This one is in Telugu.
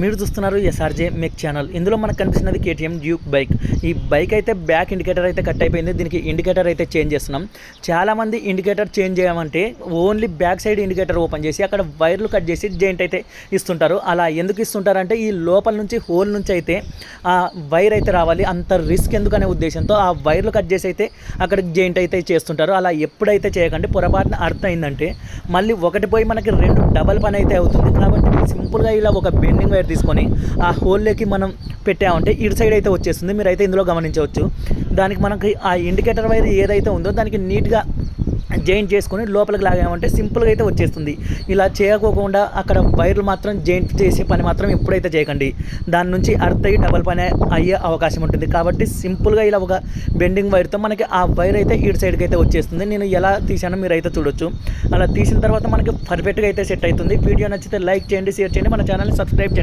మీరు చూస్తున్నారు ఎస్ఆర్జే మెక్ ఛానల్. ఇందులో మనకు కనిపిస్తున్నది కేటీఎం డ్యూక్ బైక్. ఈ బైక్ అయితే బ్యాక్ ఇండికేటర్ అయితే కట్ అయిపోయింది. దీనికి ఇండికేటర్ అయితే చేంజ్ చేస్తున్నాం. చాలామంది ఇండికేటర్ చేంజ్ చేయమంటే only back side indicator open చేసి అక్కడ వైర్లు కట్ చేసి జెయింట్ అయితే ఇస్తుంటారు. అలా ఎందుకు ఇస్తుంటారంటే ఈ లోపల నుంచి హోల్ నుంచి అయితే ఆ వైర్ అయితే రావాలి, అంత రిస్క్ ఎందుకనే ఉద్దేశంతో ఆ వైర్లు కట్ చేసి అయితే అక్కడ జెయింట్ అయితే చేస్తుంటారు. అలా ఎప్పుడైతే చేయకండి. పొరపాటున అర్థమైందంటే మళ్ళీ ఒకటి పోయి మనకి రెండు డబల్ పని అయితే అవుతుంది. కాబట్టి సింపుల్గా ఇలా ఒక బెండింగ్ వైర్ తీసుకొని ఆ హోల్లోకి మనం పెట్టామంటే ఇటు సైడ్ అయితే వచ్చేస్తుంది. మీరైతే ఇందులో గమనించవచ్చు. దానికి మనకి ఆ ఇండికేటర్ వైర్ ఏదైతే ఉందో దానికి నీట్గా జెయింట్ చేసుకొని లోపలికి లాగామంటే సింపుల్గా అయితే వచ్చేస్తుంది. ఇలా చేయకోకుండా అక్కడ వైర్లు మాత్రం జెయింట్ చేసే పని మాత్రం ఎప్పుడైతే చేయకండి. దాని నుంచి అర్త్ అయ్యి డబల్ పని అయ్యే అవకాశం ఉంటుంది. కాబట్టి సింపుల్గా ఇలా ఒక బెండింగ్ వైర్తో మనకి ఆ వైర్ అయితే ఇటు సైడ్కి అయితే వచ్చేస్తుంది. నేను ఎలా తీసానో మీరు అయితే చూడొచ్చు. అలా తీసిన తర్వాత మనకి పర్ఫెక్ట్గా అయితే సెట్ అవుతుంది. వీడియో నచ్చితే లైక్ చేయండి, షేర్ చేయండి, మన ఛానల్ని సబ్స్క్రైబ్ చేయండి.